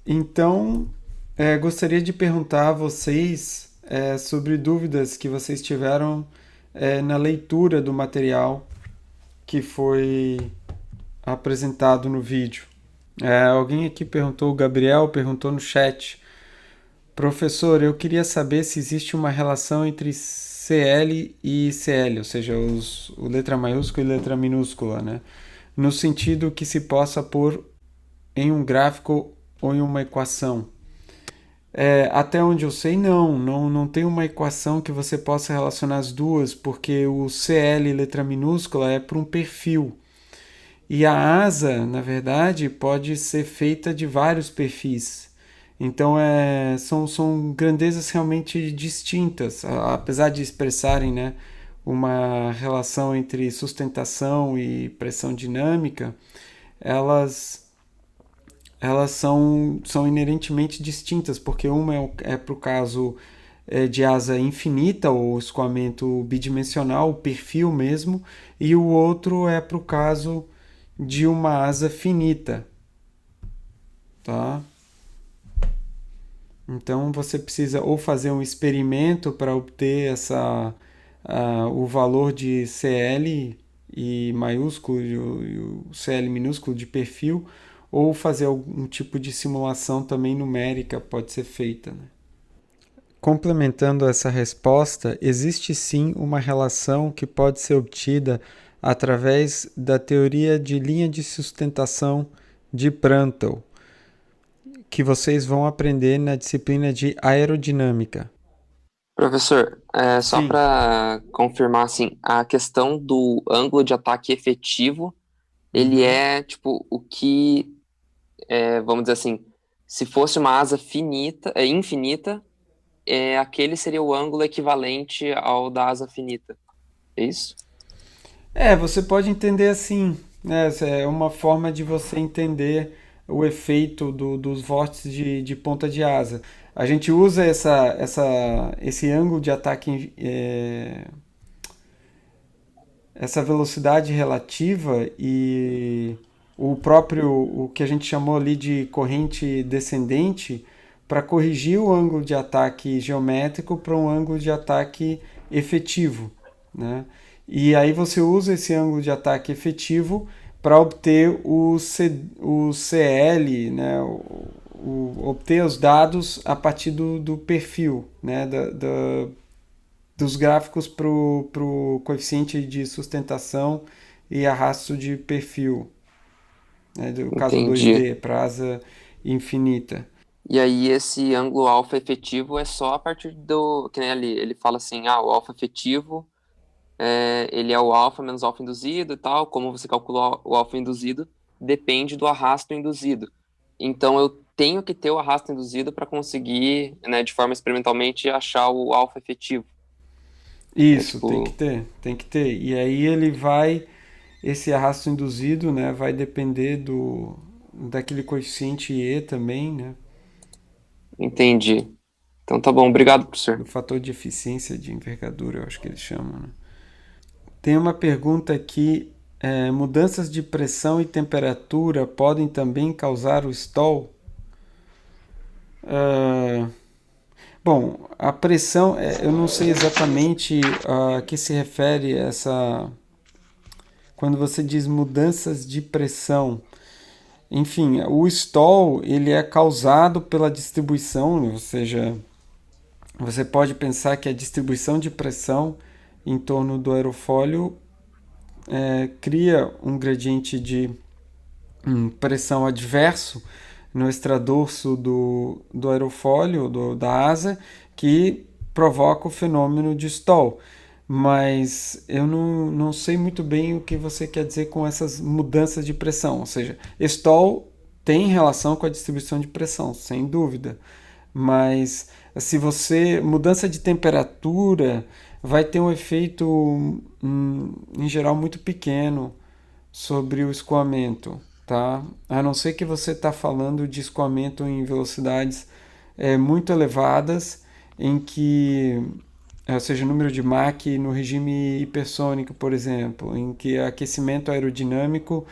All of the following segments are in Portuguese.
Então, gostaria de perguntar a vocês sobre dúvidas que vocês tiveram na leitura do material que foi apresentado no vídeo. Alguém aqui perguntou, o Gabriel perguntou no chat: professor, eu queria saber se existe uma relação entre CL e CL, ou seja, o letra maiúscula e letra minúscula, né? No sentido que se possa pôr em um gráfico ou em uma equação. Até onde eu sei, não tem uma equação que você possa relacionar as duas, porque o CL, letra minúscula, é para um perfil. E a asa, na verdade, pode ser feita de vários perfis. Então, são grandezas realmente distintas, apesar de expressarem, né, uma relação entre sustentação e pressão dinâmica, elas são inerentemente distintas, porque uma é para o caso de asa infinita, ou escoamento bidimensional, o perfil mesmo, e o outro é para o caso de uma asa finita, tá? Então você precisa ou fazer um experimento para obter o valor de CL e maiúsculo e o CL minúsculo de perfil, ou fazer algum tipo de simulação também numérica pode ser feita, né? Complementando essa resposta, existe sim uma relação que pode ser obtida através da teoria de linha de sustentação de Prandtl, que vocês vão aprender na disciplina de aerodinâmica. Professor, só Sim. para confirmar, assim, a questão do ângulo de ataque efetivo, ele Uhum. é, tipo, o que, vamos dizer assim, se fosse uma asa finita, infinita, aquele seria o ângulo equivalente ao da asa finita. É isso? Você pode entender assim, né? Essa é uma forma de você entender o efeito dos vórtices de ponta de asa. A gente usa esse ângulo de ataque, essa velocidade relativa e o que a gente chamou ali de corrente descendente para corrigir o ângulo de ataque geométrico para um ângulo de ataque efetivo, né? E aí você usa esse ângulo de ataque efetivo para obter o CL, né? Obter os dados a partir do perfil, né? Dos gráficos para o coeficiente de sustentação e arrasto de perfil, né, do caso Entendi. 2D, para asa infinita. E aí esse ângulo alfa efetivo é só a partir do, que nem ali, ele fala assim, o alfa efetivo, ele é o alfa menos alfa induzido e tal, como você calcula o alfa induzido, depende do arrasto induzido. Então eu tenho que ter o arrasto induzido para conseguir, né, de forma experimentalmente, achar o alfa efetivo. É Isso, tem que tipo, ter, tem que ter. E aí esse arrasto induzido, né, vai depender daquele coeficiente E também, né, entendi. Então tá bom, obrigado, do professor. fator de eficiência de envergadura, eu acho que eles chamam, né. Tem uma pergunta aqui, mudanças de pressão e temperatura podem também causar o stall? Ah, Bom, a pressão, eu não sei exatamente a que se refere essa. Quando você diz mudanças de pressão. Enfim, o stall ele é causado pela distribuição, ou seja, você pode pensar que a distribuição de pressão em torno do aerofólio cria um gradiente de pressão adverso no extradorso do aerofólio, da asa, que provoca o fenômeno de stall. Mas eu não sei muito bem o que você quer dizer com essas mudanças de pressão. Ou seja, stall tem relação com a distribuição de pressão, sem dúvida. Mas se você. Mudança de temperatura vai ter um efeito, em geral, muito pequeno sobre o escoamento, tá? A não ser que você está falando de escoamento em velocidades muito elevadas, em que, ou seja, número de Mach no regime hipersônico, por exemplo, em que aquecimento aerodinâmico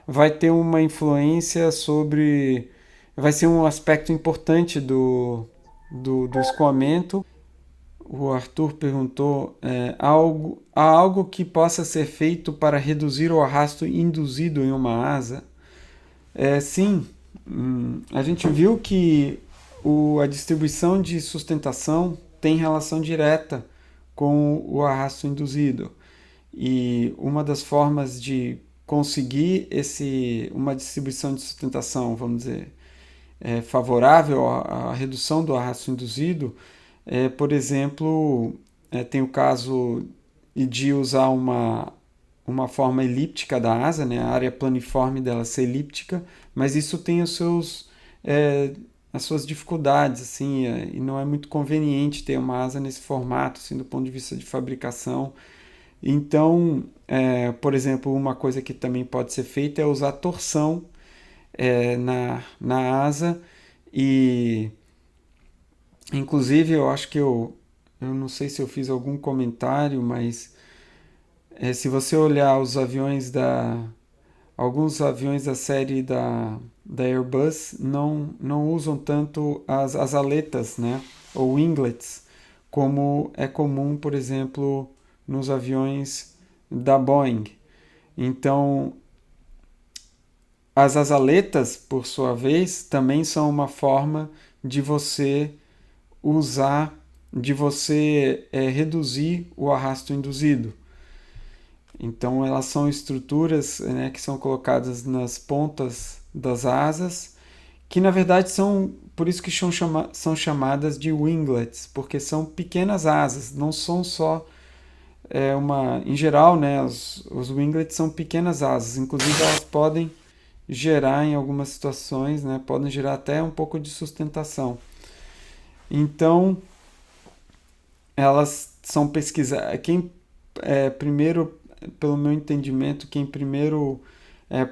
vai ter uma influência sobre vai ser um aspecto importante do escoamento. O Arthur perguntou: há algo que possa ser feito para reduzir o arrasto induzido em uma asa? Sim, a gente viu que a distribuição de sustentação tem relação direta com o arrasto induzido. E uma das formas de conseguir uma distribuição de sustentação, vamos dizer, favorável à redução do arrasto induzido, por exemplo, tem o caso de usar uma forma elíptica da asa, né? A área planiforme dela ser elíptica, mas isso tem as suas dificuldades, assim, e não é muito conveniente ter uma asa nesse formato, assim, do ponto de vista de fabricação. Então, por exemplo, uma coisa que também pode ser feita é usar torção na asa e, inclusive, eu acho que eu não sei se eu fiz algum comentário, mas se você olhar alguns aviões da série da Airbus não usam tanto as aletas, né, ou winglets, como é comum, por exemplo, nos aviões da Boeing. Então, as aletas, por sua vez, também são uma forma de você usar, de você reduzir o arrasto induzido. Então, elas são estruturas, né, que são colocadas nas pontas das asas, que na verdade são, por isso que são chamadas de winglets, porque são pequenas asas, não são só em geral, né, os winglets são pequenas asas, inclusive elas podem gerar em algumas situações, né, podem gerar até um pouco de sustentação. Então, elas são pesquisadas. Quem primeiro, pelo meu entendimento, quem primeiro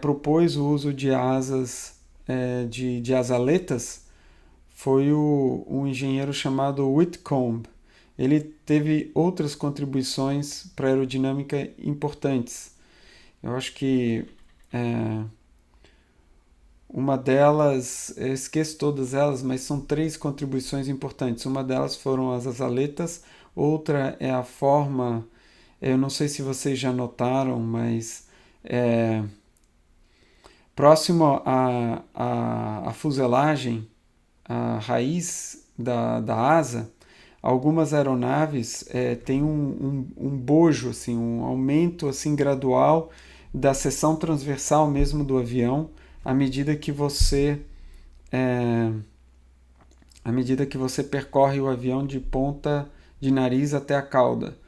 propôs o uso de asas, de asaletas, foi um engenheiro chamado Whitcomb. Ele teve outras contribuições para a aerodinâmica importantes. Eu acho que uma delas, eu esqueço todas elas, mas são 3 contribuições importantes. Uma delas foram as asaletas, outra é a forma, eu não sei se vocês já notaram, mas próximo à fuselagem, a raiz da asa, algumas aeronaves têm um bojo, assim, um aumento assim gradual da seção transversal mesmo do avião à medida que você é, à medida que você percorre o avião de ponta de nariz até a cauda.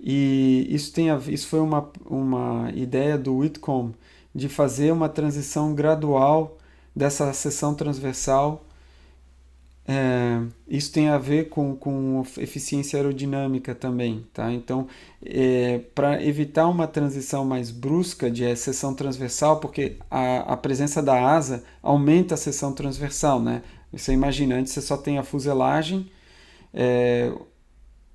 E isso foi uma ideia do Whitcomb de fazer uma transição gradual dessa seção transversal. Isso tem a ver com eficiência aerodinâmica também, tá? Então, para evitar uma transição mais brusca de seção transversal, porque a presença da asa aumenta a seção transversal, né? Você imagina, antes você só tem a fuselagem,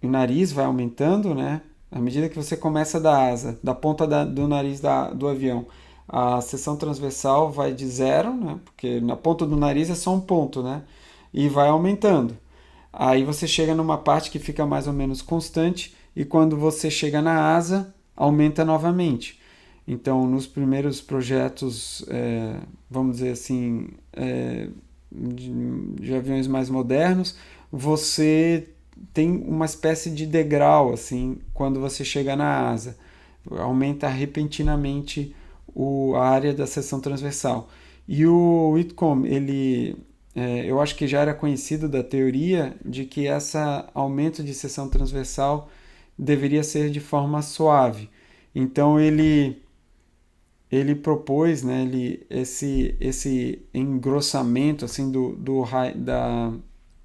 o nariz vai aumentando, né? À medida que você começa da asa, da ponta do nariz do avião, a seção transversal vai de 0, né? Porque na ponta do nariz é só um ponto, né? E vai aumentando. Aí você chega numa parte que fica mais ou menos constante e quando você chega na asa, aumenta novamente. Então, nos primeiros projetos, vamos dizer assim, de aviões mais modernos, você tem uma espécie de degrau, assim, quando você chega na asa. Aumenta repentinamente a área da seção transversal. E o Whitcomb, eu acho que já era conhecido da teoria de que esse aumento de seção transversal deveria ser de forma suave. Então ele propôs, né, esse engrossamento assim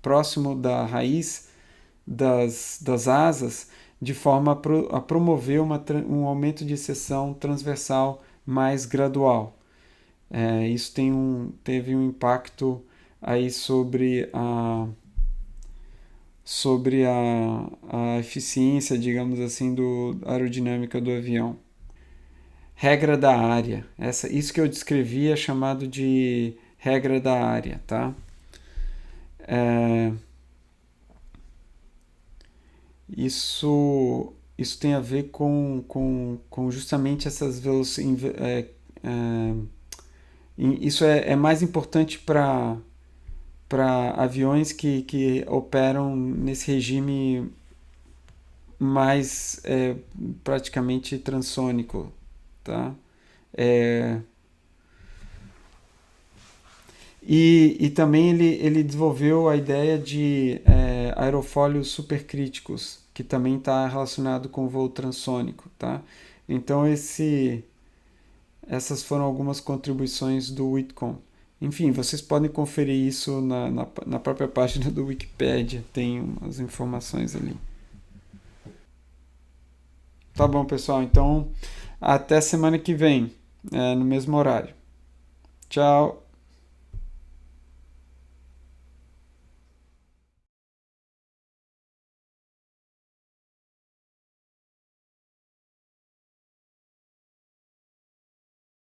próximo da raiz das asas de forma a promover um aumento de seção transversal mais gradual. Isso teve um impacto aí sobre a eficiência, digamos assim, aerodinâmica do avião. Regra da área. Isso que eu descrevi é chamado de regra da área, tá? É, isso tem a ver com justamente essas velocidades. Isso é mais importante para aviões que operam nesse regime mais praticamente transônico, tá? É, e também ele desenvolveu a ideia de aerofólios supercríticos, que também está relacionado com o voo transônico, tá? Então essas foram algumas contribuições do Whitcomb. Enfim, vocês podem conferir isso na própria página do Wikipedia, tem umas informações ali. Tá bom, pessoal, então até semana que vem, no mesmo horário. Tchau!